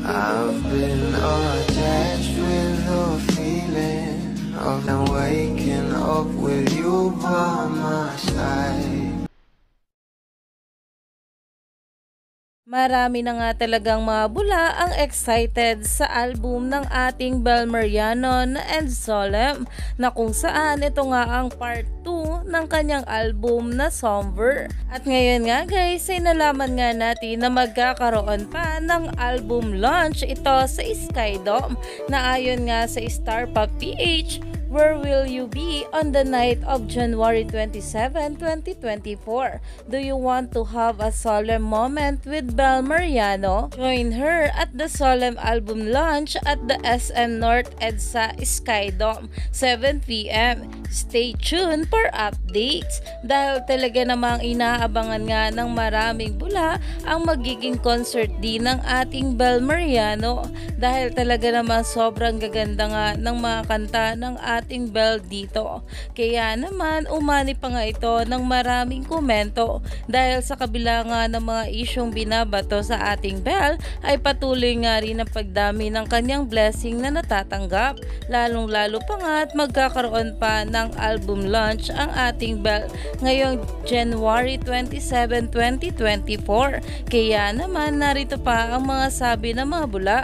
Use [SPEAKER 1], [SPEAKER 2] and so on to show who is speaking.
[SPEAKER 1] I've been attached with the feeling of now waking up with you by my side.
[SPEAKER 2] Marami na nga talagang mga bula ang excited sa album ng ating Bel Mariano na And Solemn, na kung saan ito nga ang part 2 ng kanyang album na Somber. At ngayon nga guys ay nalaman nga natin na magkakaroon pa ng album launch ito sa Skydome, na ayon nga sa Star Pop PH, where will you be on the night of January 27, 2024? Do you want to have a solemn moment with Bel Mariano? Join her at the solemn album launch at the SM North EDSA Skydome, 7 p.m. Stay tuned for updates, dahil talaga namang inaabangan nga ng maraming bula ang magiging concert din ng ating Bel Mariano, dahil talaga namang sobrang gaganda nga ng mga kanta ng ating Bel dito. Kaya naman umani pa nga ito ng maraming komento, dahil sa kabila nga ng mga isyong binabato sa ating Bel ay patuloy nga rin ang pagdami ng kanyang blessing na natatanggap, lalong lalo pa nga at magkakaroon pa ng album launch ang ating Bel ngayong January 27, 2024. Kaya naman narito pa ang mga sabi ng mga bula.